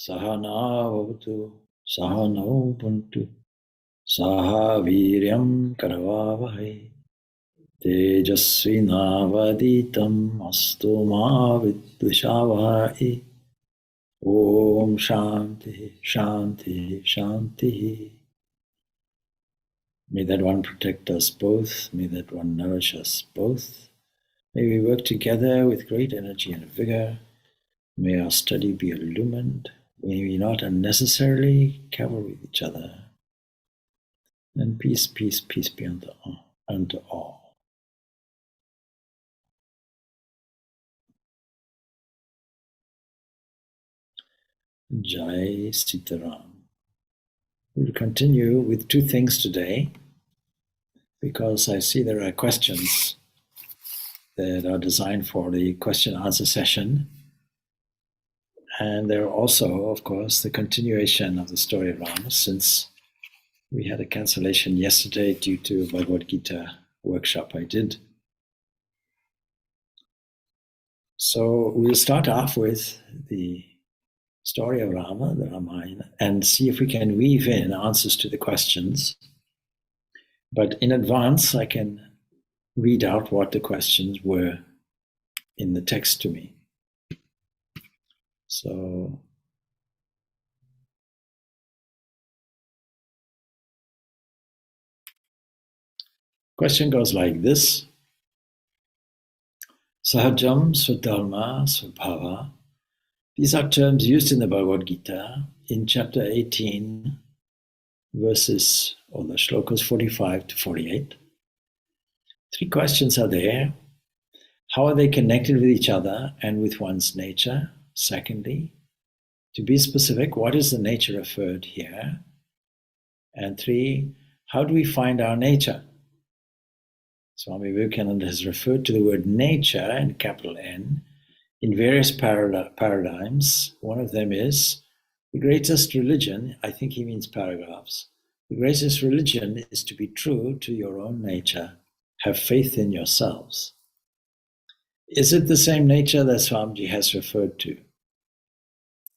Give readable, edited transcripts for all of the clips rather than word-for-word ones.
Sahana bhavatu, sahano bhuntu, saha viryam karavavahai, tejasvinavaditam astu ma vidvishavahai. Om Shanti, Shanti, Shanti. May that one protect us both. May that one nourish us both. May we work together with great energy and vigor. May our study be illumined. May we not unnecessarily cover with each other. And peace, peace, peace be unto all. Jai Sitaram. We'll continue with two things today, because I see there are questions that are designed for the question-answer session. And there are also, of course, the continuation of the story of Rama, since we had a cancellation yesterday due to a Bhagavad Gita workshop I did. So we'll start off with the story of Rama, the Ramayana, and see if we can weave in answers to the questions. But in advance, I can read out what the questions were in the text to me. So question goes like this. Sahajam, Swadharma, Swabhava. These are terms used in the Bhagavad Gita in chapter 18, verses, or the shlokas 45 to 48. Three questions are there. How are they connected with each other and with one's nature? Secondly, to be specific, what is the nature referred here? And three, how do we find our nature? Swami Vivekananda has referred to the word nature in capital N in various paradigms. One of them is the greatest religion, I think he means paragraphs. The greatest religion is to be true to your own nature. Have faith in yourselves. Is it the same nature that Swamiji has referred to?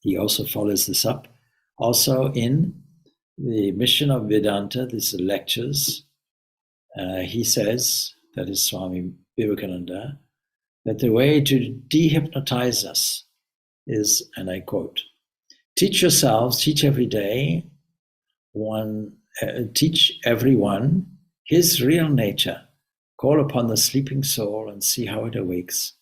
He also follows this up. Also in the mission of Vedanta, these lectures, he says, that is Swami Vivekananda, that the way to dehypnotize us is, and I quote, teach yourselves, teach every day, teach everyone his real nature. Call upon the sleeping soul and see how it awakes.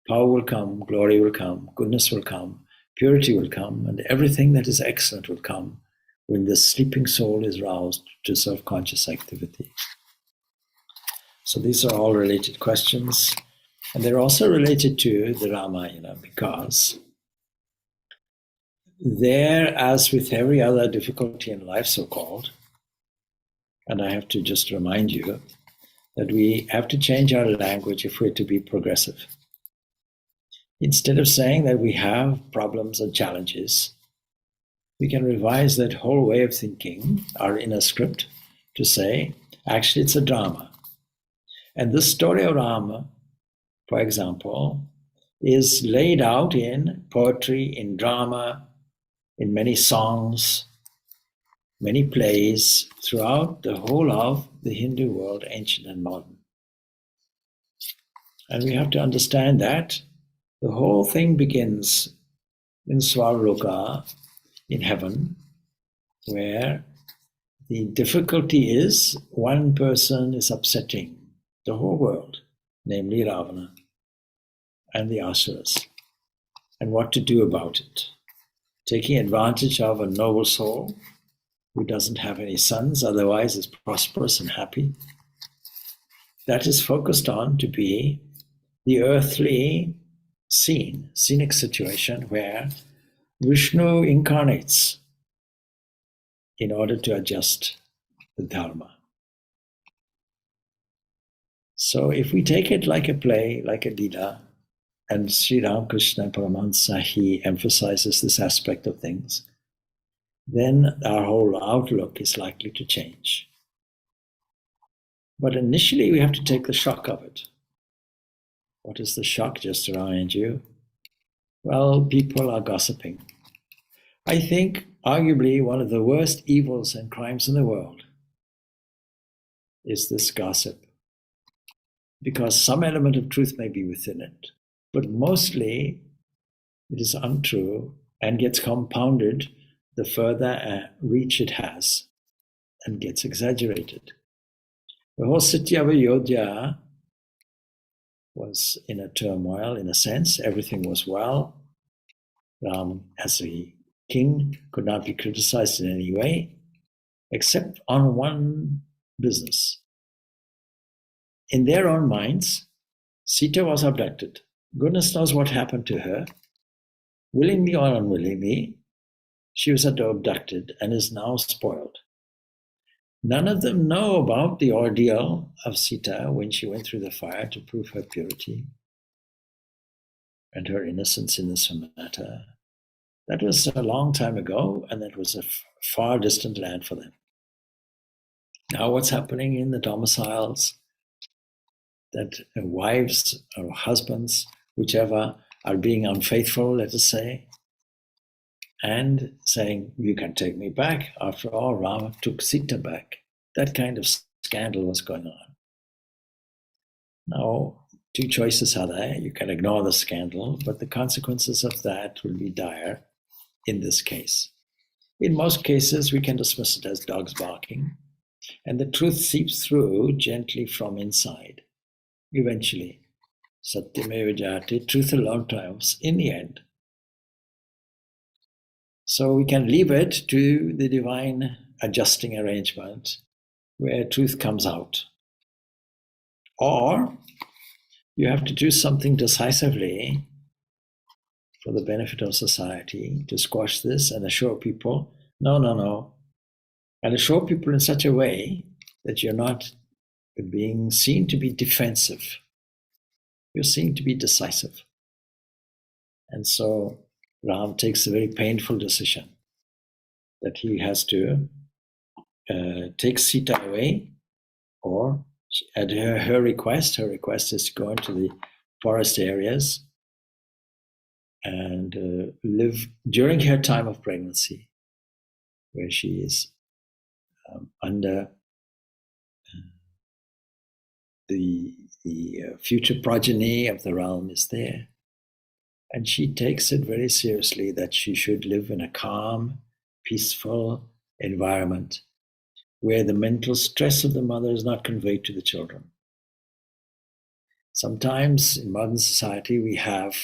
Power will come, glory will come, goodness will come, purity will come, and everything that is excellent will come when the sleeping soul is roused to self-conscious activity. So these are all related questions. And they're also related to the Ramayana, because there, as with every other difficulty in life, so-called, and I have to just remind you that we have to change our language if we're to be progressive. Instead of saying that we have problems or challenges, we can revise that whole way of thinking, our inner script, to say, actually it's a drama. And this story of Rama, for example, is laid out in poetry, in drama, in many songs, many plays throughout the whole of the Hindu world, ancient and modern. And we have to understand that the whole thing begins in Swarloka, in heaven, where the difficulty is one person is upsetting the whole world, namely Ravana and the Asuras, and what to do about it. Taking advantage of a noble soul who doesn't have any sons, otherwise is prosperous and happy. That is focused on to be the earthly scenic situation where Vishnu incarnates in order to adjust the dharma. So if we take it like a play, like a Lila, and Sri Ramakrishna Paramahansa, he emphasizes this aspect of things, then our whole outlook is likely to change. But initially we have to take the shock of it. What is the shock? Just to remind you, well, people are gossiping. I think arguably one of the worst evils and crimes in the world is this gossip, because some element of truth may be within it, but mostly it is untrue and gets compounded the further reach it has and gets exaggerated. The whole city of Ayodhya was in a turmoil, in a sense. Everything was well. Ram, as a king, could not be criticized in any way, except on one business. In their own minds, Sita was abducted. Goodness knows what happened to her. Willingly or unwillingly, she was abducted and is now spoiled. None of them know about the ordeal of Sita when she went through the fire to prove her purity and her innocence in this matter. That was a long time ago, and that was a far distant land for them. Now what's happening in the domiciles, that wives or husbands, whichever, are being unfaithful, let us say, and saying, you can take me back. After all, Rama took Sita back. That kind of scandal was going on. Now, two choices are there. You can ignore the scandal, but the consequences of that will be dire in this case. In most cases, we can dismiss it as dogs barking, and the truth seeps through gently from inside. Eventually, Satyameva Jayate, truth alone triumphs in the end. So we can leave it to the divine adjusting arrangement where truth comes out. Or you have to do something decisively for the benefit of society to squash this and assure people, no. And assure people in such a way that you're not being seen to be defensive. You're seen to be decisive. And so Ram takes a very painful decision that he has to take Sita away, or at her request is to go into the forest areas and live during her time of pregnancy, where she is under the future progeny of the realm is there. And she takes it very seriously that she should live in a calm, peaceful environment where the mental stress of the mother is not conveyed to the children. Sometimes in modern society, we have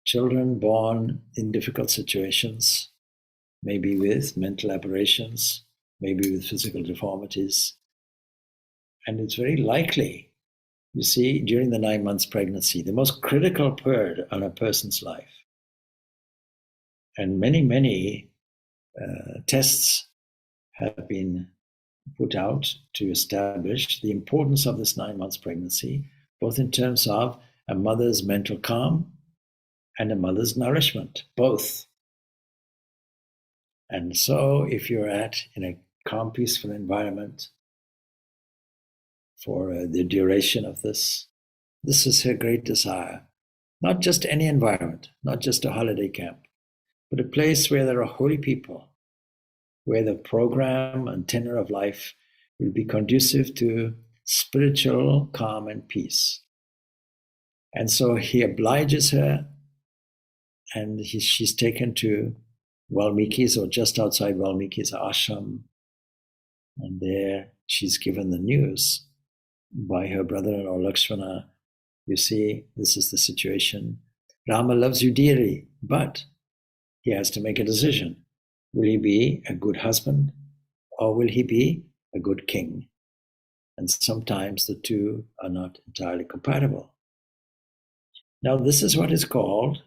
children born in difficult situations, maybe with mental aberrations, maybe with physical deformities. And it's very likely, you see, during the 9 months pregnancy, the most critical period on a person's life. And many tests have been put out to establish the importance of this 9 months pregnancy, both in terms of a mother's mental calm and a mother's nourishment, both. And so if you're in a calm, peaceful environment for the duration of this is her great desire. Not just any environment, not just a holiday camp, but a place where there are holy people, where the program and tenor of life will be conducive to spiritual calm and peace. And so he obliges her, and she's taken to Valmiki's, or just outside Valmiki's ashram. And there she's given the news by her brother-in-law Lakshmana. You see, this is the situation. Rama loves you dearly, but he has to make a decision. Will he be a good husband, or will he be a good king? And sometimes the two are not entirely compatible. Now, this is what is called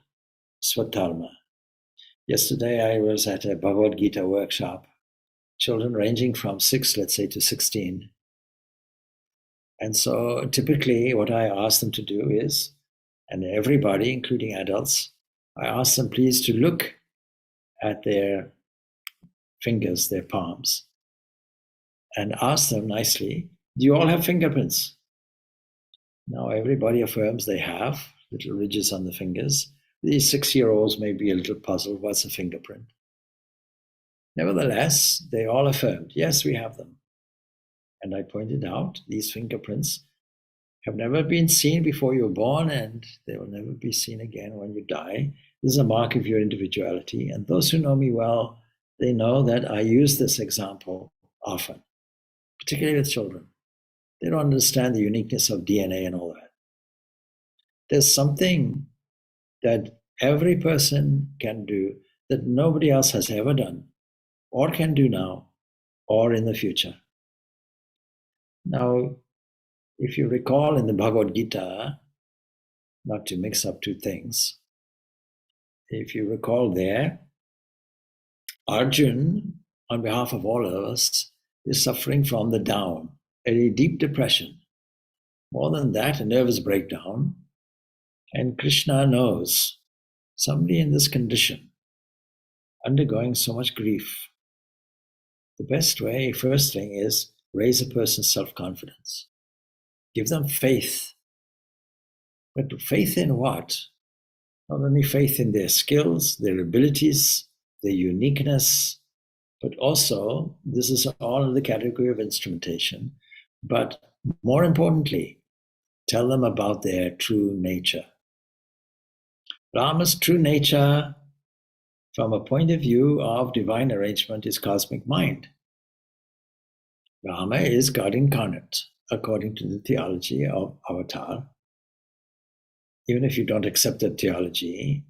Swadharma. Yesterday, I was at a Bhagavad Gita workshop, children ranging from 6, let's say, to 16. And so typically what I ask them to do is, and everybody, including adults, I ask them please to look at their fingers, their palms, and ask them nicely, do you all have fingerprints? Now everybody affirms they have little ridges on the fingers. These 6-year-olds may be a little puzzled, what's a fingerprint? Nevertheless, they all affirmed, yes, we have them. And I pointed out these fingerprints have never been seen before you were born, and they will never be seen again when you die. This is a mark of your individuality. And those who know me well, they know that I use this example often, particularly with children. They don't understand the uniqueness of DNA and all that. There's something that every person can do that nobody else has ever done, or can do now, or in the future. Now, if you recall in the Bhagavad Gita, not to mix up two things, if you recall there, Arjun, on behalf of all of us, is suffering from the down, a deep depression. More than that, a nervous breakdown. And Krishna knows somebody in this condition, undergoing so much grief, the best way, first thing, is raise a person's self-confidence. Give them faith. But faith in what? Not only faith in their skills, their abilities, their uniqueness, but also, this is all in the category of instrumentation, but more importantly, tell them about their true nature. Rama's true nature, from a point of view of divine arrangement, is cosmic mind. Rama is God incarnate, according to the theology of Avatar. Even if you don't accept that theology,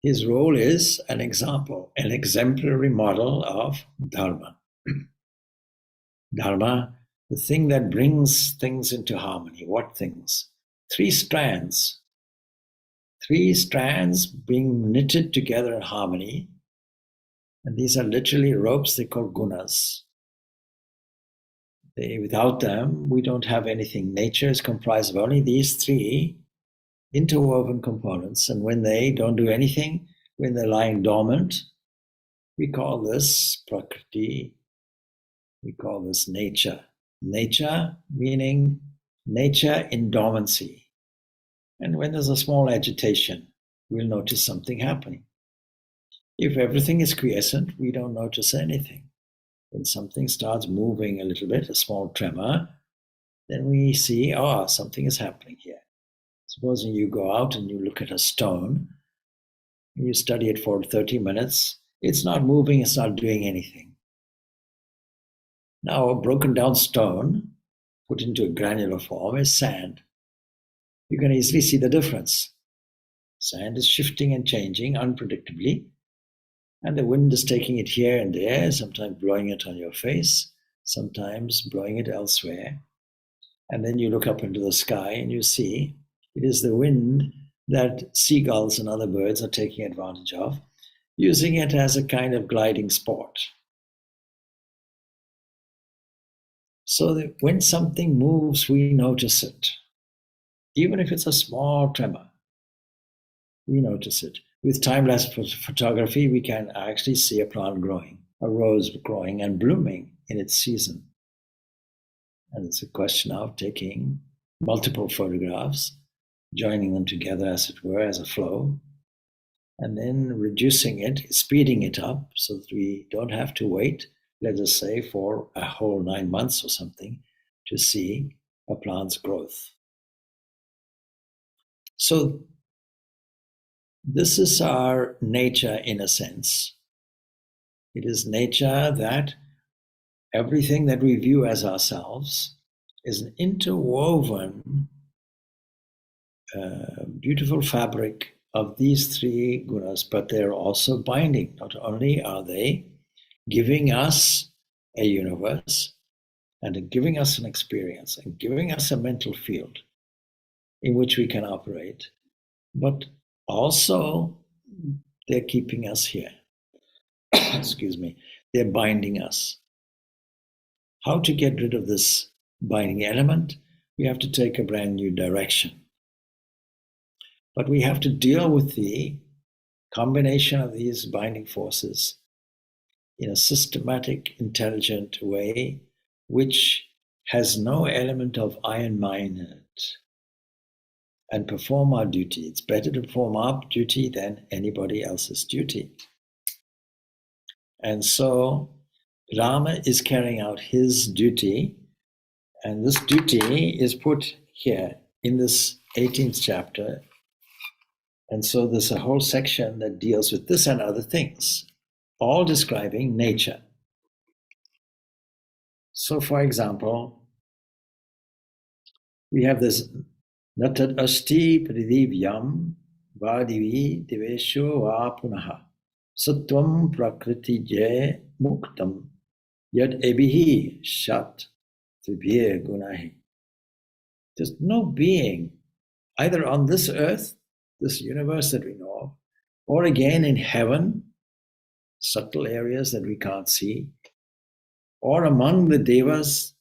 his role is an example, an exemplary model of Dharma. Dharma, the thing that brings things into harmony. What things? Three strands being knitted together in harmony. And these are literally ropes they call gunas. Without them, we don't have anything. Nature is comprised of only these three interwoven components. And when they don't do anything, when they're lying dormant, we call this prakriti, we call this nature. Nature meaning nature in dormancy. And when there's a small agitation, we'll notice something happening. If everything is quiescent, we don't notice anything. When something starts moving a little bit, a small tremor, then we see, something is happening here. Supposing you go out and you look at a stone, and you study it for 30 minutes, it's not moving, it's not doing anything. Now, a broken down stone, put into a granular form, is sand. You can easily see the difference. Sand is shifting and changing unpredictably, and the wind is taking it here and there, sometimes blowing it on your face, sometimes blowing it elsewhere. And then you look up into the sky and you see it is the wind that seagulls and other birds are taking advantage of, using it as a kind of gliding sport. So that when something moves, we notice it. Even if it's a small tremor, we notice it. With time-lapse photography, we can actually see a plant growing, a rose growing and blooming in its season. And it's a question of taking multiple photographs, joining them together, as it were, as a flow, and then reducing it, speeding it up so that we don't have to wait, let us say, for a whole 9 months or something to see a plant's growth. So this is our nature in a sense. It is nature that everything that we view as ourselves is an interwoven, beautiful fabric of these three gunas, but they're also binding. Not only are they giving us a universe and giving us an experience and giving us a mental field in which we can operate, but also they're keeping us here. Excuse me. They're binding us. How to get rid of this binding element? We have to take a brand new direction. But we have to deal with the combination of these binding forces in a systematic, intelligent way, which has no element of I and mine in it, and perform our duty. It's better to perform our duty than anybody else's duty. And so Rama is carrying out his duty, and this duty is put here in this 18th chapter. And so there's a whole section that deals with this and other things, all describing nature. So, for example, we have this Natad Asti Pradivayam Vadivi Divesho Va Punaha Sattvam Prakriti Je Muktam Yad Ebihi Shat Tribhye Gunahi. There's no being either on this earth, this universe that we know of, or again in heaven, subtle areas that we can't see, or among the devas,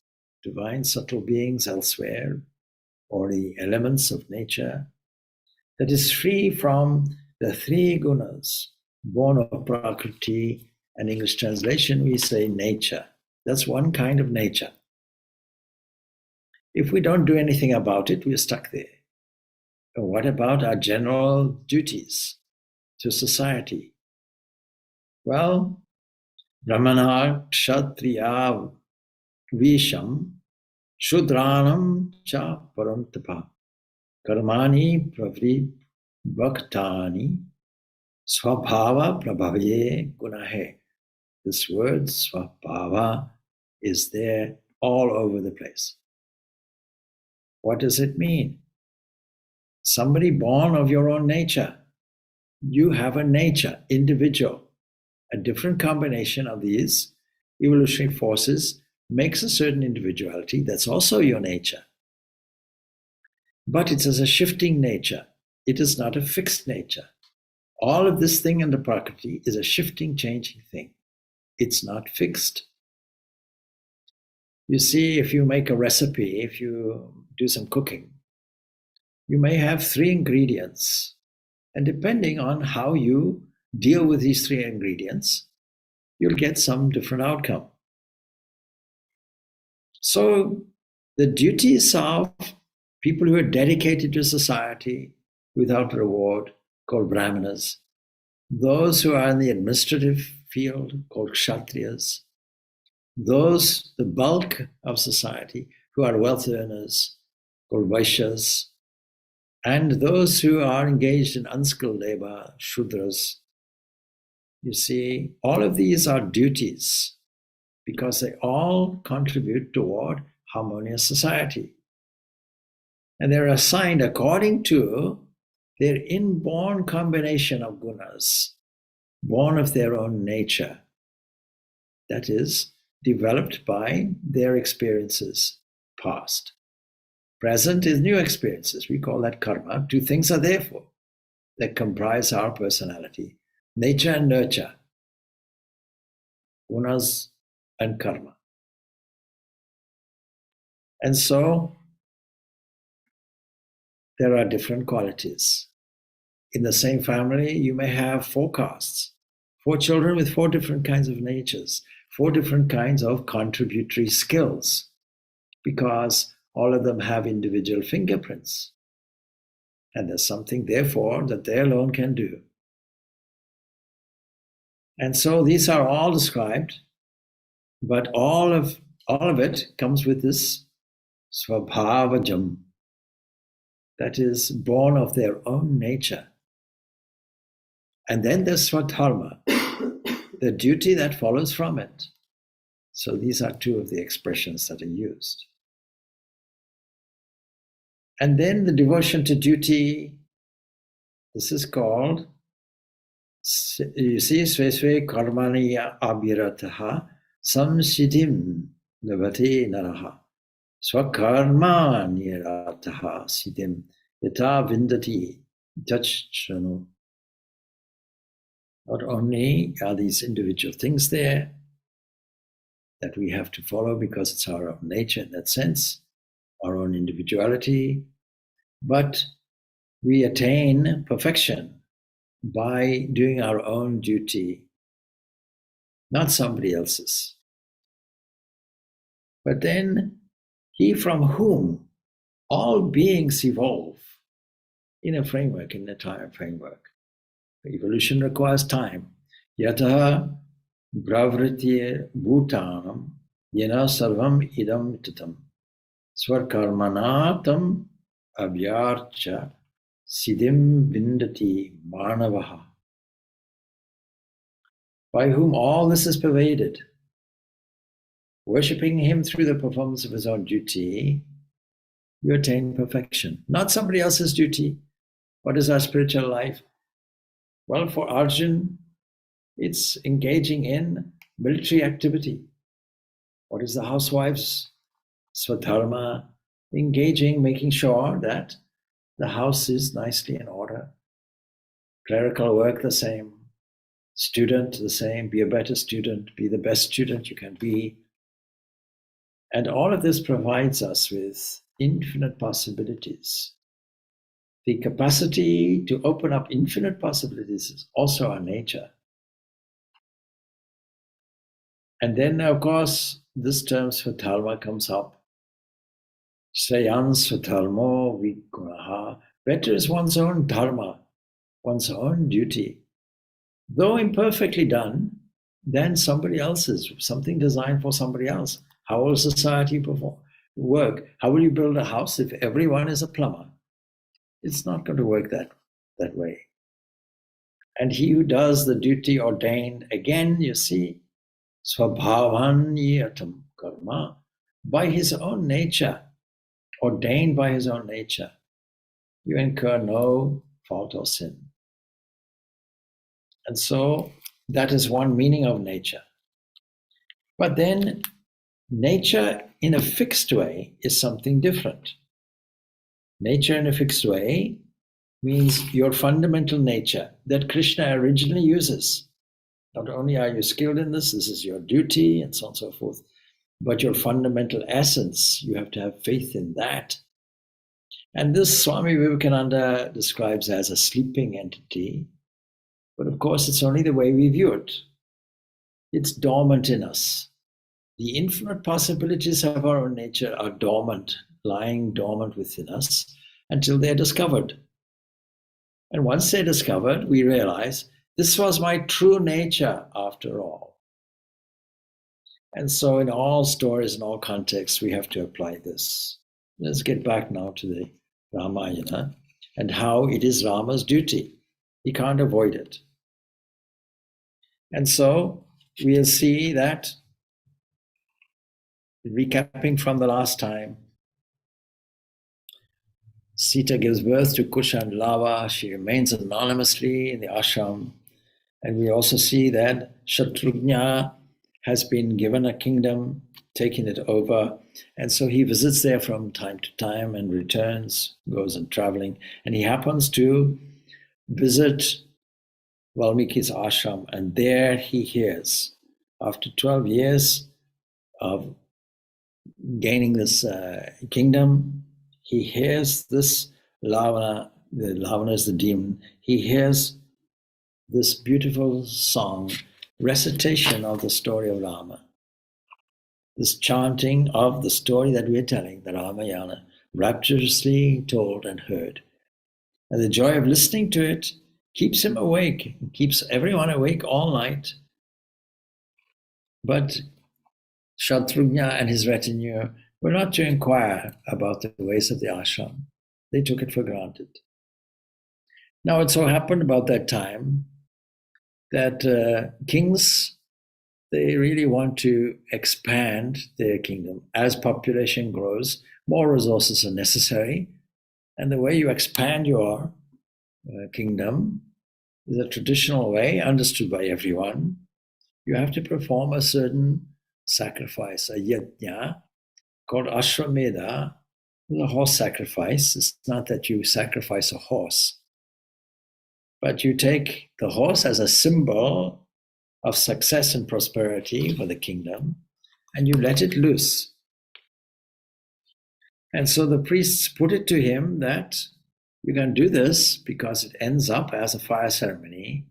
divine subtle beings elsewhere, or the elements of nature, that is free from the three gunas, born of Prakriti, and English translation we say nature. That's one kind of nature. If we don't do anything about it, we're stuck there. But what about our general duties to society? Well, Brahmana Kshatriya Visham Shudranam Cha Parantapa Karmani Pravri Bhaktani Swabhava Prabhavye Gunahe. This word Swabhava is there all over the place. What does it mean? Somebody born of your own nature. You have a nature, individual. A different combination of these evolutionary forces makes a certain individuality that's also your nature. But it is a shifting nature. It is not a fixed nature. All of this thing in the Prakriti is a shifting, changing thing. It's not fixed. You see, if you make a recipe, if you do some cooking, you may have 3 ingredients. And depending on how you deal with these 3 ingredients, you'll get some different outcome. So the duties of people who are dedicated to society without reward, called Brahmanas, those who are in the administrative field, called Kshatriyas, those, the bulk of society, who are wealth earners, called Vaishyas, and those who are engaged in unskilled labor, Shudras. You see, all of these are duties because they all contribute toward harmonious society. And they're assigned according to their inborn combination of gunas, born of their own nature. That is, developed by their experiences past. Present is new experiences. We call that karma. 2 things are therefore that comprise our personality: nature and nurture, gunas and karma. And so there are different qualities. In the same family, you may have 4 castes, 4 children with 4 different kinds of natures, 4 different kinds of contributory skills, because all of them have individual fingerprints. And there's something, therefore, that they alone can do. And so these are all described, but all of it comes with this Swabhavajam, that is born of their own nature. And then there's Swadharma, the duty that follows from it. So these are 2 of the expressions that are used. And then the devotion to duty, this is called, you see, Svesve Karmani Abhirataha Samsiddhim Navati Naraha Swakarma Nirataha Siddhim Yata Vindati Tachchanu. Not only are these individual things there that we have to follow because it's our own nature in that sense, our own individuality, but we attain perfection by doing our own duty, not somebody else's. But then he from whom all beings evolve in a framework, in a time framework. Evolution requires time. Yataha Bravritye bhutanam yena sarvam idam titam swarkarmanatam abhyarcha siddhim vindati manavaha. By whom all this is pervaded, worshipping him through the performance of his own duty, you attain perfection. Not somebody else's duty. What is our spiritual life? Well, for Arjun, it's engaging in military activity. What is the housewife's Swadharma? Engaging, making sure that the house is nicely in order. Clerical work the same. Student the same. Be a better student. Be the best student you can be. And all of this provides us with infinite possibilities. The capacity to open up infinite possibilities is also our nature. And then, of course, this term Swadharma comes up. Sreyan Swadharmo Vigunaha. Better is one's own dharma, one's own duty. Though imperfectly done, than somebody else's, something designed for somebody else. How will society work? How will you build a house if everyone is a plumber? It's not going to work that way. And he who does the duty ordained, again, you see, Swabhavanyatam karma, by his own nature, ordained by his own nature, you incur no fault or sin. And so that is one meaning of nature. But then nature in a fixed way is something different. Nature in a fixed way means your fundamental nature that Krishna originally uses. Not only are you skilled in this is your duty and so on and so forth, but your fundamental essence, you have to have faith in that. And this Swami Vivekananda describes as a sleeping entity, but of course it's only the way we view it. It's dormant in us. The infinite possibilities of our own nature are dormant, lying dormant within us until they're discovered. And once they're discovered, we realize this was my true nature after all. And so in all stories, in all contexts, we have to apply this. Let's get back now to the Ramayana and how it is Rama's duty. He can't avoid it. And so we'll see that, recapping from the last time, Sita gives birth to Kusha and Lava. She remains anonymously in the ashram. And we also see that Shatrugna has been given a kingdom, taken it over. And so he visits there from time to time and returns, goes on traveling. And he happens to visit Valmiki's ashram. And there he hears, after 12 years of gaining this kingdom, he hears this Ravana, the Ravana is the demon, he hears this beautiful song, recitation of the story of Rama, this chanting of the story that we're telling, the Ramayana, rapturously told and heard. And the joy of listening to it keeps him awake, keeps everyone awake all night. But Shatrugna and his retinue were not to inquire about the ways of the ashram. They took it for granted. Now it so happened about that time that kings, they really want to expand their kingdom. As population grows, more resources are necessary. And the way you expand your kingdom is a traditional way, understood by everyone. You have to perform a certain sacrifice, a yajna, called Ashwamedha, a horse sacrifice. It's not that you sacrifice a horse, but you take the horse as a symbol of success and prosperity for the kingdom, and you let it loose. And so the priests put it to him that you can do this because it ends up as a fire ceremony,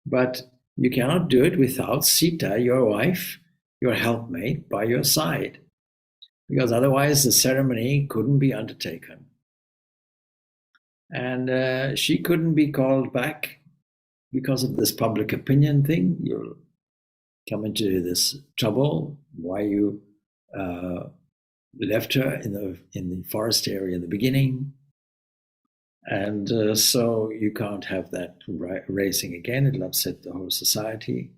but you cannot do it without Sita, your wife, your helpmate, by your side, because otherwise the ceremony couldn't be undertaken. And she couldn't be called back because of this public opinion thing. come into this trouble, why you left her in the forest area in the beginning. And so you can't have that racing again. It'll upset the whole society.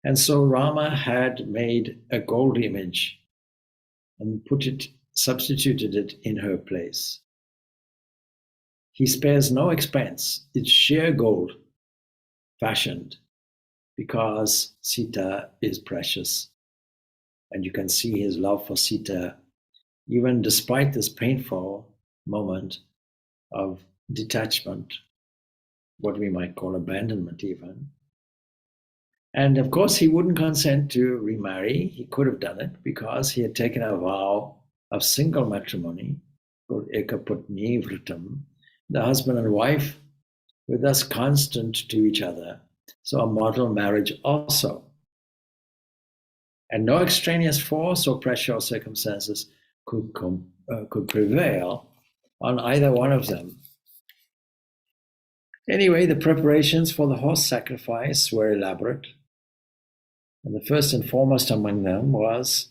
And so Rama had made a gold image and substituted it in her place. He spares no expense. It's sheer gold, fashioned, because Sita is precious. And you can see his love for Sita, even despite this painful moment of detachment, what we might call abandonment even. And of course, he wouldn't consent to remarry. He could have done it because he had taken a vow of single matrimony, called ekaputni vritam. The husband and wife were thus constant to each other. So a model marriage also. And no extraneous force or pressure or circumstances could prevail on either one of them. Anyway, the preparations for the horse sacrifice were elaborate. And the first and foremost among them was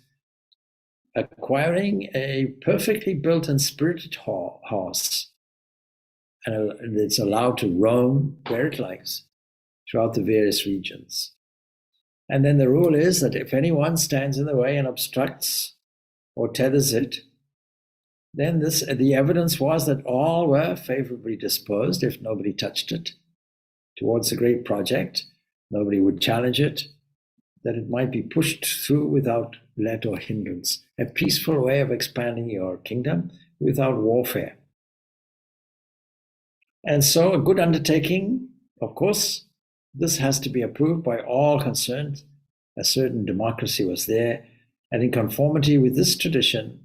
acquiring a perfectly built and spirited horse. And it's allowed to roam where it likes throughout the various regions. And then the rule is that if anyone stands in the way and obstructs or tethers it, then the evidence was that all were favorably disposed if nobody touched it towards the great project. Nobody would challenge it, that it might be pushed through without let or hindrance, a peaceful way of expanding your kingdom without warfare. And so a good undertaking, of course, this has to be approved by all concerned. A certain democracy was there, and in conformity with this tradition,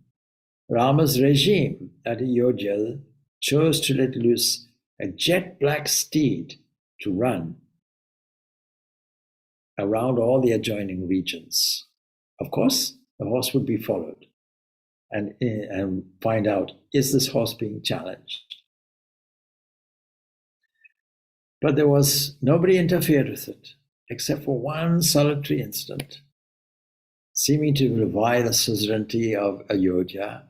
Rama's regime at Ayodhya chose to let loose a jet-black steed to run around all the adjoining regions. Of course, the horse would be followed and find out, is this horse being challenged? But there was nobody interfered with it, except for one solitary incident, seeming to revive the suzerainty of Ayodhya.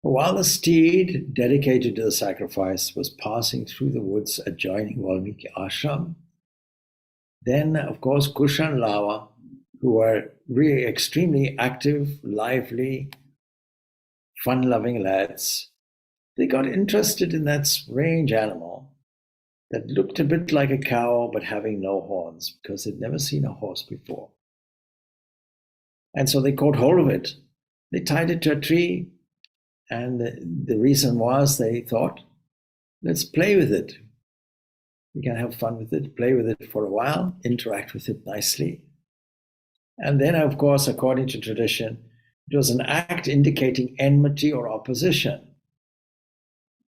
While the steed dedicated to the sacrifice was passing through the woods adjoining Valmiki ashram, then, of course, Kusha and Lava, who were really extremely active, lively, fun-loving lads, they got interested in that strange animal that looked a bit like a cow but having no horns, because they'd never seen a horse before. And so they caught hold of it. They tied it to a tree, and the reason was they thought, let's play with it. We can have fun with it, play with it for a while, interact with it nicely. And then, of course, according to tradition, it was an act indicating enmity or opposition.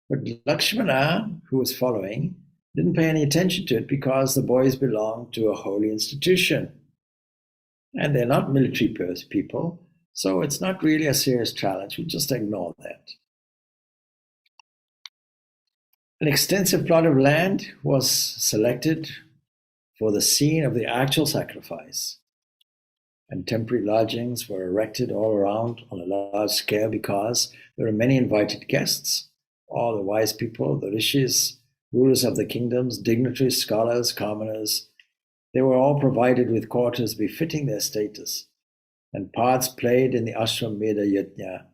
But Lakshmana, who was following, didn't pay any attention to it because the boys belonged to a holy institution. And they're not military people, so it's not really a serious challenge. We just ignore that. An extensive plot of land was selected for the scene of the actual sacrifice, and temporary lodgings were erected all around on a large scale because there were many invited guests, all the wise people, the rishis, rulers of the kingdoms, dignitaries, scholars, commoners. They were all provided with quarters befitting their status, and parts played in the ashram Meda Yajna,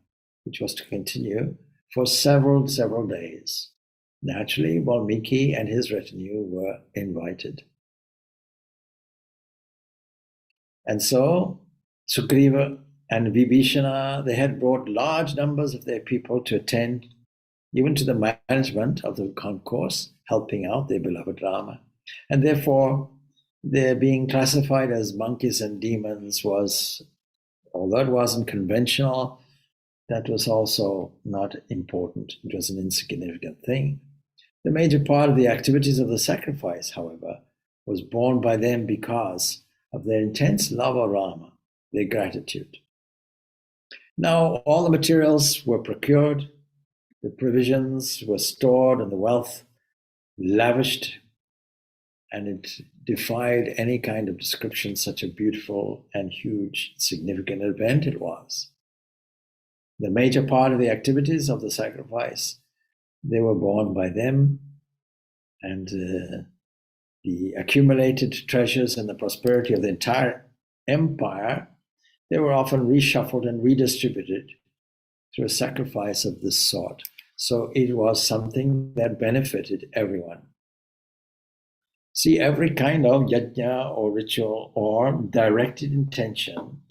which was to continue for several days. Naturally, Valmiki and his retinue were invited. And so, Sugriva and Vibhishana, they had brought large numbers of their people to attend, even to the management of the concourse, helping out their beloved Rama. And therefore, their being classified as monkeys and demons was, although it wasn't conventional, that was also not important. It was an insignificant thing. The major part of the activities of the sacrifice, however, was borne by them because of their intense love of Rama, their gratitude. Now, all the materials were procured, the provisions were stored, and the wealth lavished. and it defied any kind of description, such a beautiful and huge, significant event it was. The major part of the activities of the sacrifice, they were borne by them, and the accumulated treasures and the prosperity of the entire empire, they were often reshuffled and redistributed through a sacrifice of this sort. So it was something that benefited everyone. See, every kind of yajna or ritual or directed intention,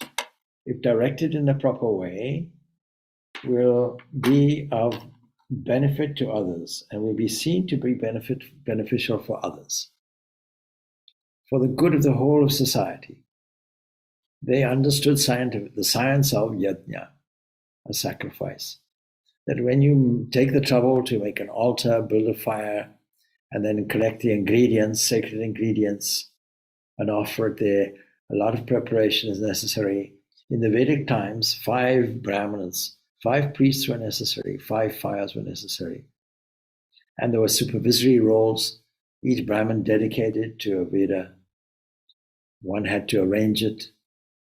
if directed in the proper way, will be of benefit to others and will be seen to be beneficial for others, for the good of the whole of society. They understood the science of yajna, a sacrifice. That when you take the trouble to make an altar, build a fire, and then collect the ingredients, sacred ingredients, and offer it there, a lot of preparation is necessary. In the Vedic times, 5 brahmanas, 5 priests were necessary, 5 fires were necessary. And there were supervisory roles, each Brahmin dedicated to a Veda. One had to arrange it,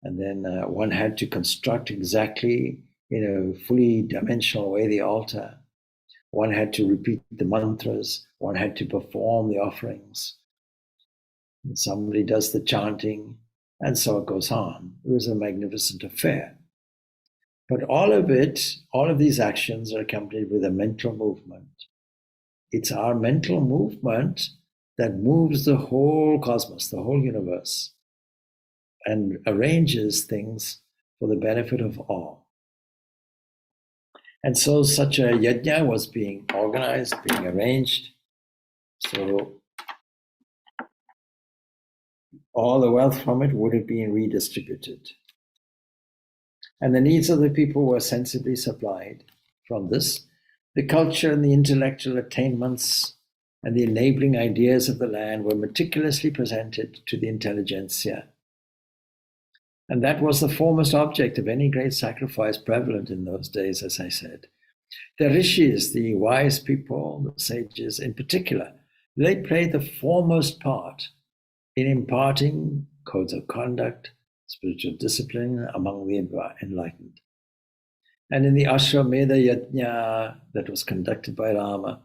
and then one had to construct exactly in a fully dimensional way the altar. One had to repeat the mantras, one had to perform the offerings. And somebody does the chanting, and so it goes on. It was a magnificent affair. But all of these actions are accompanied with a mental movement. It's our mental movement that moves the whole cosmos, the whole universe, and arranges things for the benefit of all. And so such a yajna was being organized, being arranged. So all the wealth from it would have been redistributed. And the needs of the people were sensibly supplied from this. The culture and the intellectual attainments and the enabling ideas of the land were meticulously presented to the intelligentsia. And that was the foremost object of any great sacrifice prevalent in those days, as I said. The rishis, the wise people, the sages in particular, they played the foremost part in imparting codes of conduct, spiritual discipline among the enlightened. And in the Ashwamedha Yajna that was conducted by Rama,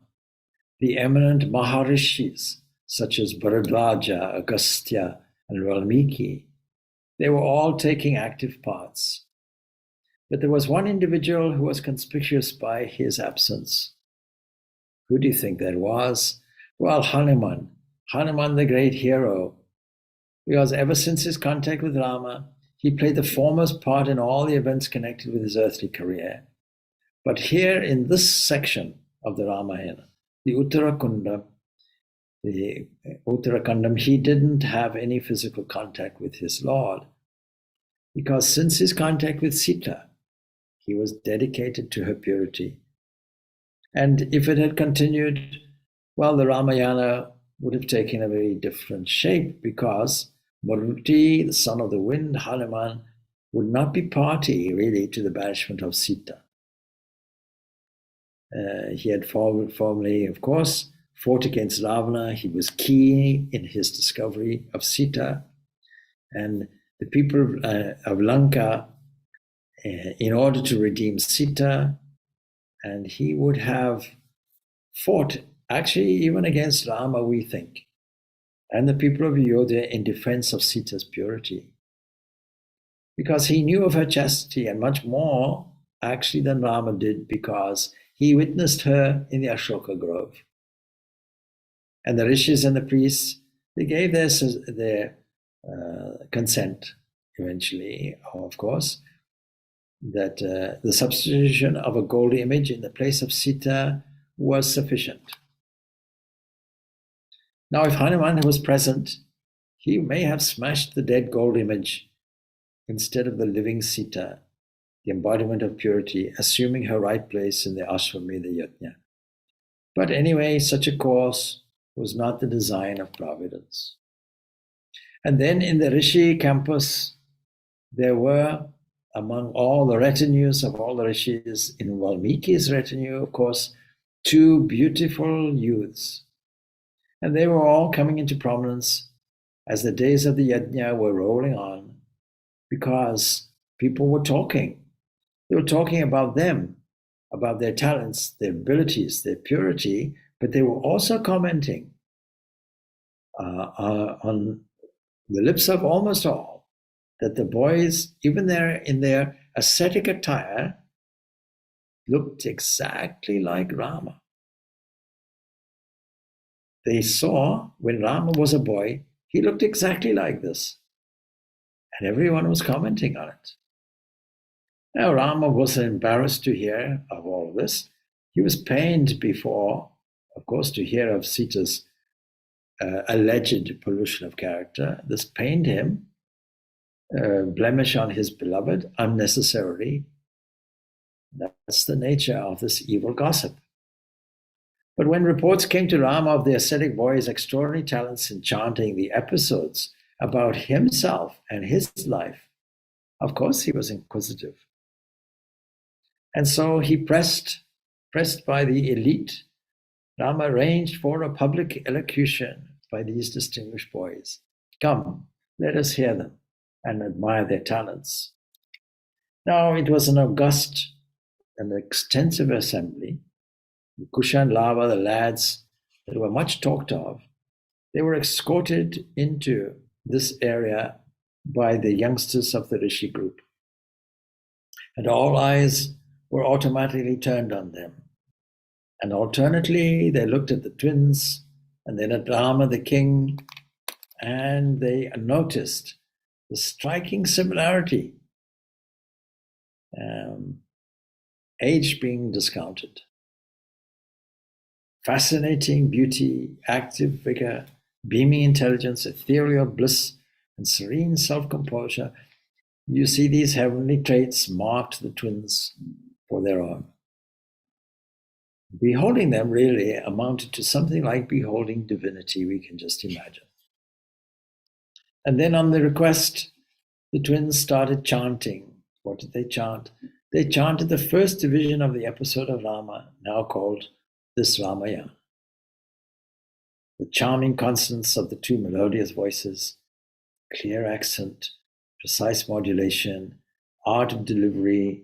the eminent Maharishis, such as Bharadvaja, Agastya, and Valmiki, they were all taking active parts. But there was one individual who was conspicuous by his absence. Who do you think that was? Well, Hanuman the great hero. Because ever since his contact with Rama, he played the foremost part in all the events connected with his earthly career. But here in this section of the Ramayana, the Uttarakandam, he didn't have any physical contact with his Lord. Because since his contact with Sita, he was dedicated to her purity. And if it had continued, well, the Ramayana would have taken a very different shape, because Maruti, the son of the wind, Hanuman, would not be party really to the banishment of Sita. He had formerly, of course, fought against Ravana. He was key in his discovery of Sita. And the people of Lanka, in order to redeem Sita, and he would have fought actually even against Rama, we think, and the people of Ayodhya in defense of Sita's purity. Because he knew of her chastity, and much more actually than Rama did, because he witnessed her in the Ashoka Grove. And the rishis and the priests, they gave their consent eventually, of course, that the substitution of a gold image in the place of Sita was sufficient. Now, if Hanuman was present, he may have smashed the dead gold image instead of the living Sita, the embodiment of purity, assuming her right place in the Ashwamedha Yajna. But anyway, such a course was not the design of Providence. And then in the Rishi campus, there were, among all the retinues of all the rishis, in Valmiki's retinue, of course, 2 beautiful youths. And they were all coming into prominence as the days of the yajna were rolling on, because people were talking. They were talking about them, about their talents, their abilities, their purity, but they were also commenting on the lips of almost all that the boys, even there in their ascetic attire, looked exactly like Rama. They saw when Rama was a boy, he looked exactly like this. And everyone was commenting on it. Now, Rama was embarrassed to hear of all this. He was pained before, of course, to hear of Sita's alleged pollution of character. This pained him, blemish on his beloved, unnecessarily. That's the nature of this evil gossip. But when reports came to Rama of the ascetic boy's extraordinary talents in chanting the episodes about himself and his life, of course he was inquisitive. And so he pressed by the elite, Rama arranged for a public elocution by these distinguished boys. Come, let us hear them and admire their talents. Now it was an august and extensive assembly. Kusha and Lava, the lads that were much talked of, they were escorted into this area by the youngsters of the Rishi group. And all eyes were automatically turned on them. And alternately, they looked at the twins and then at Rama, the king, and they noticed the striking similarity, age being discounted. Fascinating beauty, active vigor, beaming intelligence, ethereal bliss, and serene self-composure. You see, these heavenly traits marked the twins for their own. Beholding them really amounted to something like beholding divinity, we can just imagine. And then on the request, the twins started chanting. What did they chant? They chanted the first division of the episode of Rama, now called this Ramayana. The charming consonants of the two melodious voices, clear accent, precise modulation, art of delivery,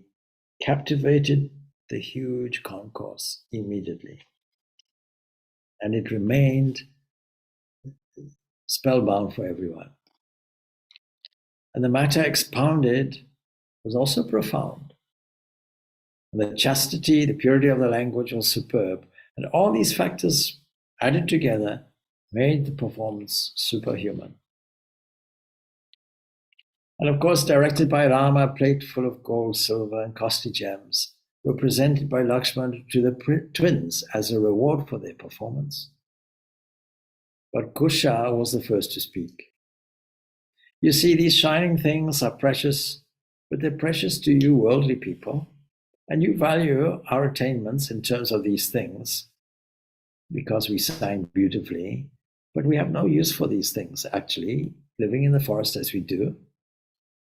captivated the huge concourse immediately. And it remained spellbound for everyone. And the matter expounded was also profound. And the chastity, the purity of the language was superb. And all these factors added together made the performance superhuman. And of course, directed by Rama, a plate full of gold, silver, and costly gems were presented by Lakshmana to the twins as a reward for their performance. But Kusha was the first to speak. You see, these shining things are precious, but they're precious to you worldly people, and you value our attainments in terms of these things because we sang beautifully, but we have no use for these things, actually, living in the forest as we do,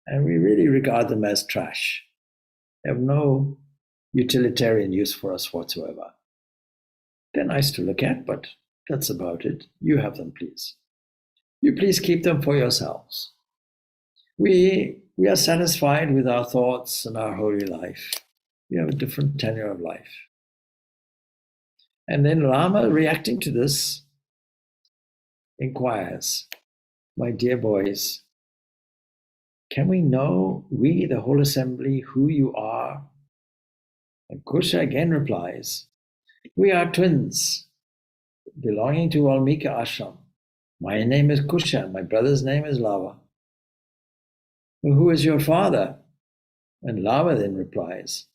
and we really regard them as trash. They have no utilitarian use for us whatsoever. They're nice to look at, but that's about it. You have them, please. You please keep them for yourselves. We are satisfied with our thoughts and our holy life. We have a different tenure of life. And then Rama, reacting to this, inquires, my dear boys, can we know, we, the whole assembly, who you are? And Kusha again replies, we are twins, belonging to Valmiki ashram. My name is Kusha, my brother's name is Lava. Who is your father? And Lava then replies,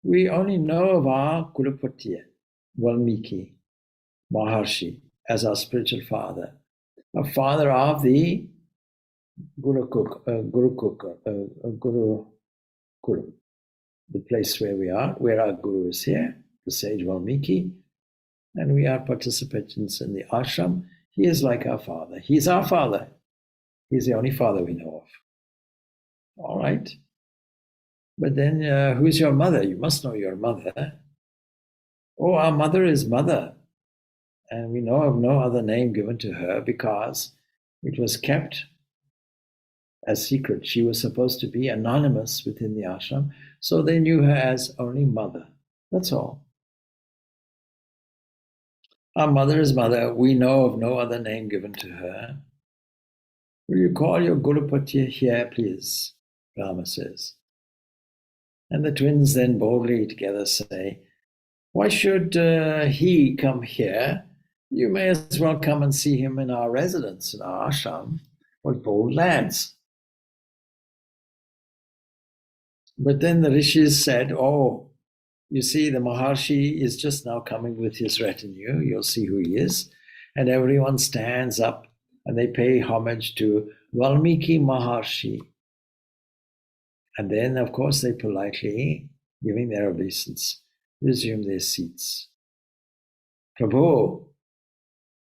we only know of our Kulapatiya, Valmiki, Maharshi, as our spiritual father, a father of the Gurukul, the place where we are, where our Guru is here, the sage Valmiki, and we are participants in the ashram. He is like our father. He is our father. He is the only father we know of. All right. But then who's your mother? You must know your mother. Oh, our mother is Mother. And we know of no other name given to her because it was kept a secret. She was supposed to be anonymous within the ashram, so they knew her as only mother. That's all. Our mother is mother. We know of no other name given to her. Will you call your Gurupati here, please? Rama says. And the twins then boldly together say, why should he come here? You may as well come and see him in our residence, in our ashram, with bold lads. But then the rishis said, oh, you see, the Maharshi is just now coming with his retinue. You'll see who he is. And everyone stands up and they pay homage to Valmiki Maharshi. And then, of course, they politely, giving their obeisance, resume their seats. Prabhu,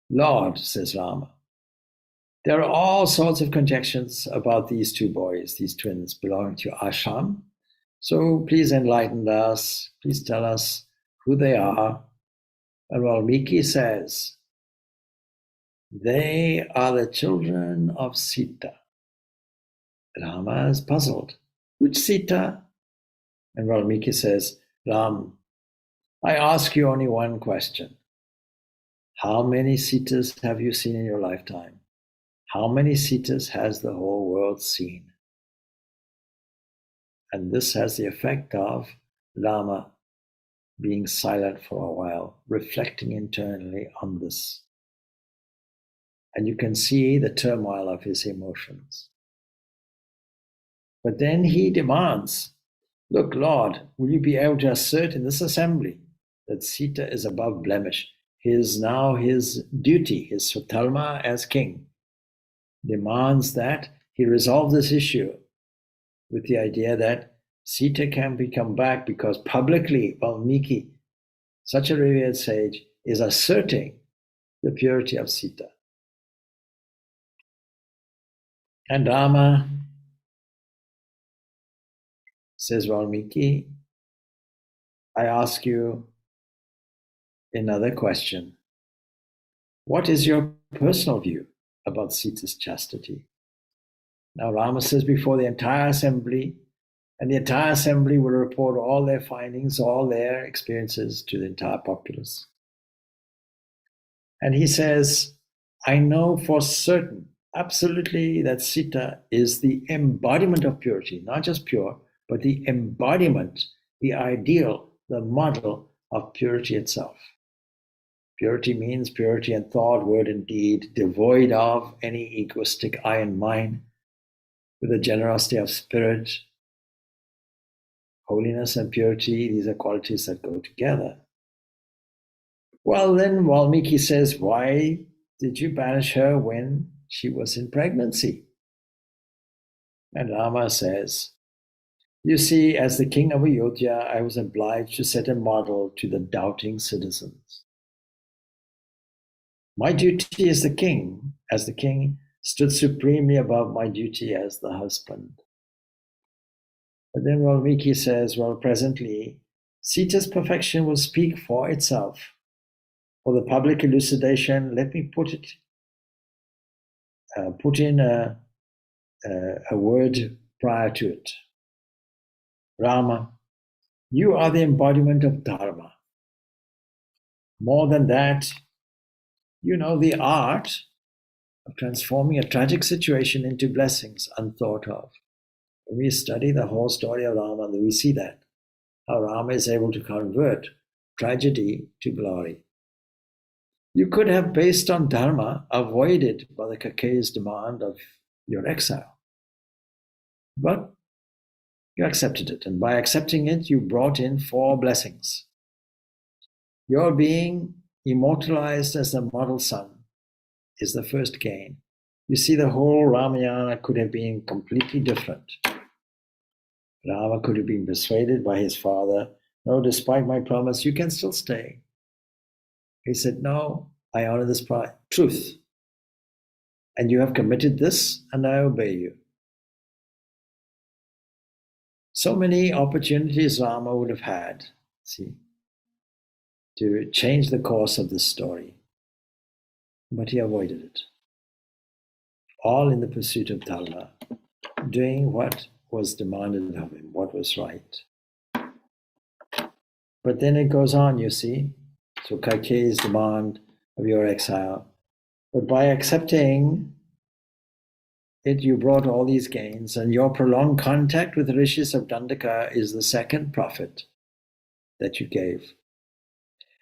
Lord, says Rama, there are all sorts of conjectures about these two boys, these twins belonging to ashram. So please enlighten us. Please tell us who they are. And Valmiki says, they are the children of Sita. Rama is puzzled. Which Sita? And Valmiki says, Ram, I ask you only one question. How many Sitas have you seen in your lifetime? How many Sitas has the whole world seen? And this has the effect of Rama being silent for a while, reflecting internally on this. And you can see the turmoil of his emotions. But then he demands, look, Lord, will you be able to assert in this assembly that Sita is above blemish? Now his duty, his Swadharma as king, demands that he resolve this issue with the idea that Sita can come back because publicly Valmiki, such a revered sage, is asserting the purity of Sita. And Rama says, Valmiki, I ask you another question. What is your personal view about Sita's chastity? Now Rama says before the entire assembly, and the entire assembly will report all their findings, all their experiences to the entire populace. And he says, I know for certain, absolutely, that Sita is the embodiment of purity, not just pure, but the embodiment, the ideal, the model of purity itself. Purity means purity in thought, word, and deed, devoid of any egoistic I and mine, with a generosity of spirit. Holiness and purity, these are qualities that go together. Well, then Valmiki says, why did you banish her when she was in pregnancy? And Rama says, you see, as the king of Ayodhya, I was obliged to set a model to the doubting citizens. My duty as the king stood supremely above my duty as the husband. But then Valmiki says, well, presently, Sita's perfection will speak for itself. For the public elucidation, let me put in a word prior to it. Rama, you are the embodiment of Dharma. More than that, you know the art of transforming a tragic situation into blessings unthought of. When we study the whole story of Rama, we see that, how Rama is able to convert tragedy to glory. You could have, based on Dharma, avoided by the Kakei's demand of your exile. But you accepted it, and by accepting it, you brought in 4 blessings. Your being immortalized as the model son is the first gain. You see, the whole Ramayana could have been completely different. Rama could have been persuaded by his father, no, despite my promise, you can still stay. He said, no, I honor this truth. And you have committed this, and I obey you. So many opportunities Rama would have had, see, to change the course of this story. but he avoided it. All in the pursuit of Dharma, doing what was demanded of him, what was right. But then it goes on, you see. So Kaikeyi's demand of your exile. But by accepting it, you brought all these gains, and your prolonged contact with the rishis of Dandaka is the second profit that you gave.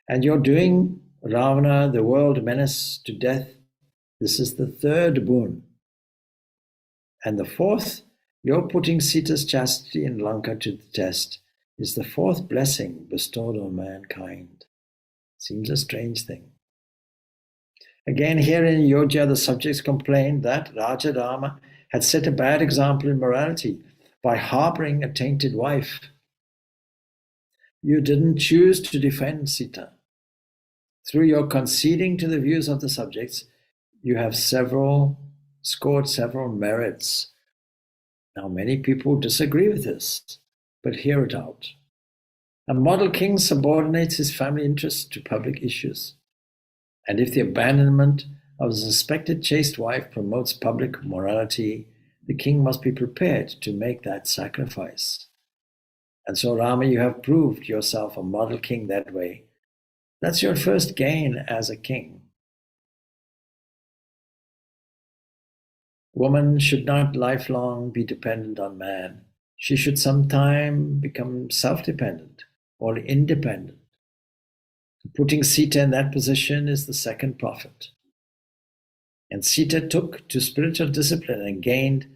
And you're doing Ravana, the world menace to death. This is the third boon. And the fourth, you're putting Sita's chastity in Lanka to the test, is the fourth blessing bestowed on mankind. Seems a strange thing. Again, here in Yodhya, the subjects complained that Raja Rama had set a bad example in morality by harboring a tainted wife. You didn't choose to defend Sita. Through your conceding to the views of the subjects, you have scored several merits. Now, many people disagree with this, but hear it out. A model king subordinates his family interests to public issues. And if the abandonment of a suspected chaste wife promotes public morality, the king must be prepared to make that sacrifice. And so, Rama, you have proved yourself a model king that way. That's your first gain as a king. Woman should not lifelong be dependent on man. She should sometime become self-dependent or independent. Putting Sita in that position is the second profit. And Sita took to spiritual discipline and gained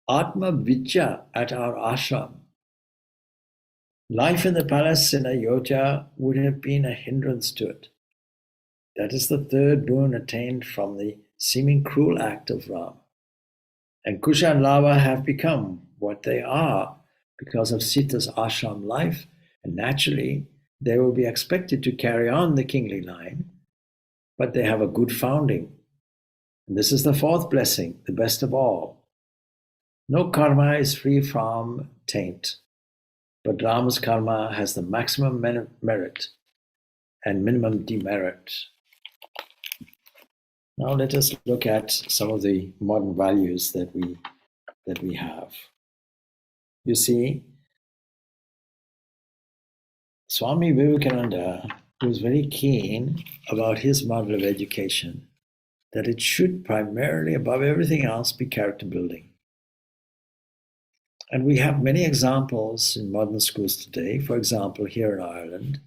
Atma Vidya at our ashram. Life in the palace in Ayodhya would have been a hindrance to it. That is the third boon attained from the seeming cruel act of Rama. And Kusha and Lava have become what they are because of Sita's ashram life, and naturally they will be expected to carry on the kingly line, but they have a good founding. And this is the fourth blessing, the best of all. No karma is free from taint, but Rama's karma has the maximum merit and minimum demerit. Now let us look at some of the modern values that we have. You see, Swami Vivekananda was very keen about his model of education, that it should primarily, above everything else, be character building. And we have many examples in modern schools today, for example, here in Ireland,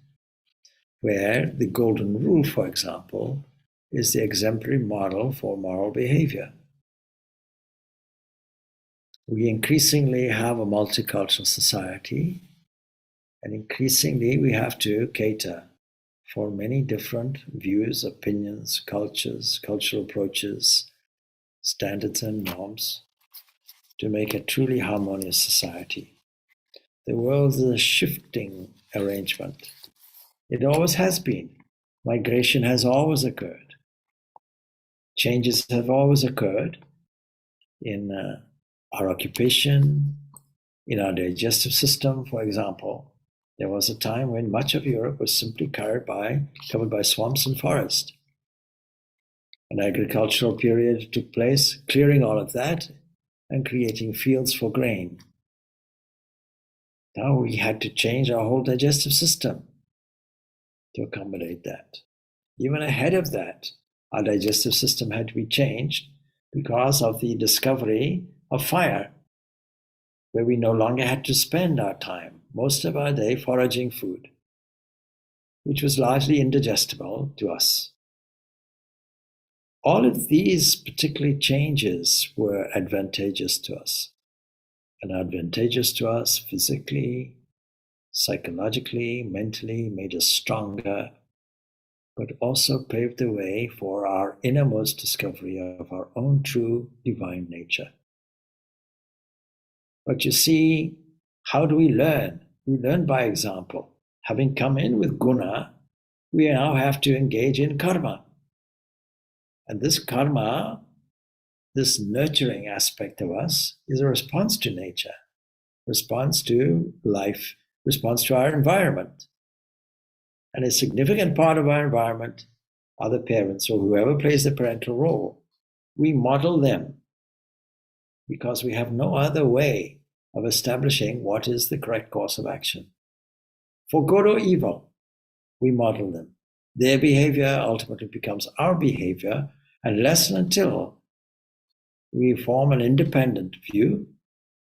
where the golden rule, for example, is the exemplary model for moral behavior. We increasingly have a multicultural society, and increasingly we have to cater for many different views, opinions, cultures, cultural approaches, standards and norms to make a truly harmonious society. The world is a shifting arrangement. It always has been. Migration has always occurred. Changes have always occurred in our occupation, in our digestive system, for example. There was a time when much of Europe was simply covered by swamps and forest. An agricultural period took place, clearing all of that and creating fields for grain. Now we had to change our whole digestive system to accommodate that. Even ahead of that, our digestive system had to be changed because of the discovery of fire, where we no longer had to spend our time, most of our day, foraging food, which was largely indigestible to us. All of these particular changes were advantageous to us, and advantageous to us physically, psychologically, mentally, made us stronger, but also paved the way for our innermost discovery of our own true divine nature. But you see, how do we learn? We learn by example. Having come in with guna, we now have to engage in karma. And this karma, this nurturing aspect of us, is a response to nature, response to life, response to our environment. And a significant part of our environment other parents, or whoever plays the parental role, we model them because we have no other way of establishing what is the correct course of action. For good or evil, we model them. Their behavior ultimately becomes our behavior, unless and until we form an independent view,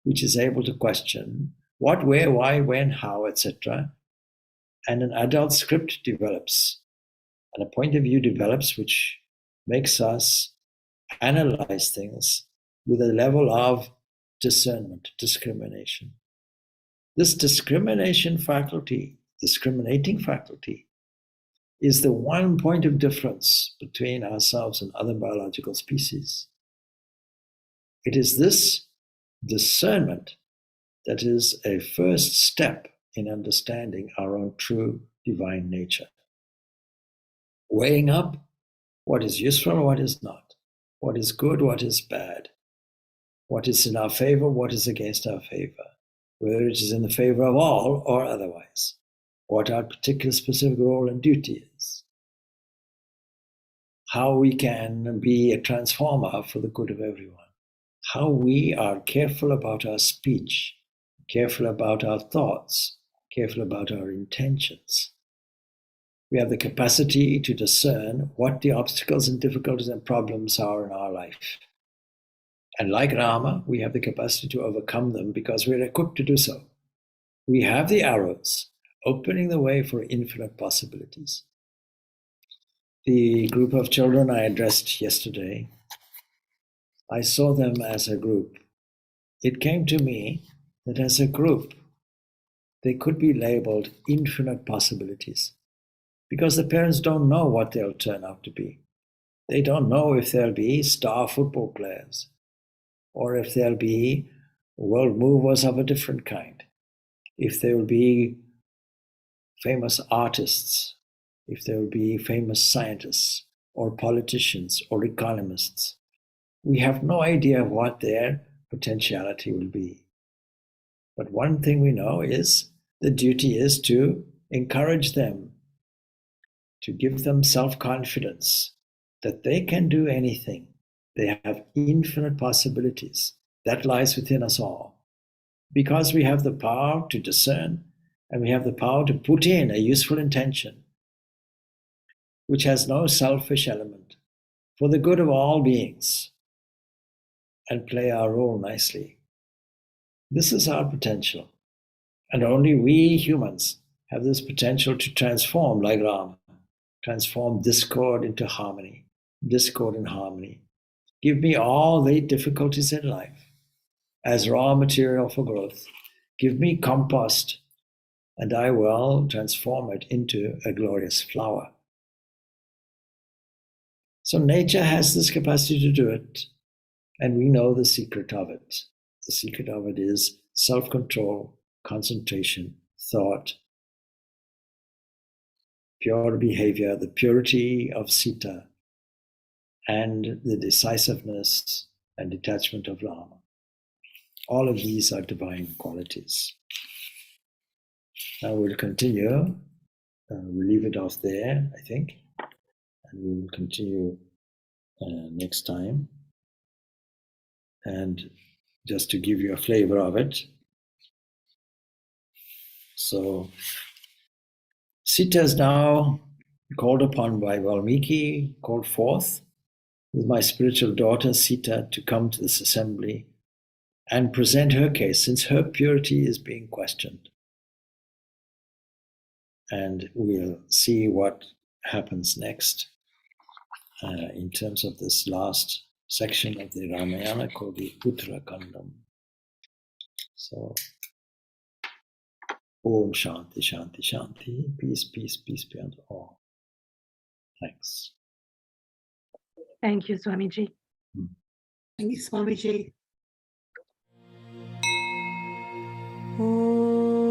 which is able to question what, where, why, when, how, etc. And an adult script develops, and a point of view develops which makes us analyze things with a level of discernment, discrimination. This discriminating faculty, is the one point of difference between ourselves and other biological species. It is this discernment that is a first step in understanding our own true divine nature. Weighing up what is useful and what is not, what is good, what is bad, what is in our favor, what is against our favor, whether it is in the favor of all or otherwise, what our particular specific role and duty is, how we can be a transformer for the good of everyone, how we are careful about our speech, careful about our thoughts, careful about our intentions. We have the capacity to discern what the obstacles and difficulties and problems are in our life. And like Rama, we have the capacity to overcome them because we're equipped to do so. We have the arrows, opening the way for infinite possibilities. The group of children I addressed yesterday, I saw them as a group. It came to me that as a group, they could be labeled infinite possibilities because the parents don't know what they'll turn out to be. They don't know if they'll be star football players or if they'll be world movers of a different kind, if they will be famous artists, if there will be famous scientists or politicians or economists. We have no idea what their potentiality will be. But one thing we know is the duty is to encourage them, to give them self-confidence that they can do anything. They have infinite possibilities. That lies within us all. Because we have the power to discern and we have the power to put in a useful intention, which has no selfish element, for the good of all beings, and play our role nicely. This is our potential. And only we humans have this potential to transform, like Rama, transform discord into harmony, discord in harmony. Give me all the difficulties in life as raw material for growth. Give me compost, and I will transform it into a glorious flower. So nature has this capacity to do it, and we know the secret of it. The secret of it is self-control, concentration, thought, pure behavior, the purity of Sita, and the decisiveness and detachment of Rama. All of these are divine qualities. Now we'll continue. We'll leave it off there, I think, and we will continue next time. And just to give you a flavor of it, so Sita is now called upon by Valmiki, called forth with my spiritual daughter Sita to come to this assembly and present her case, since her purity is being questioned. And we'll see what happens next in terms of this last section of the Ramayana called the Uttarakhanda. So, Om Shanti, Shanti, Shanti. Peace, peace, peace be unto all. Thanks. Thank you, Swamiji. Thank you, Swamiji. Om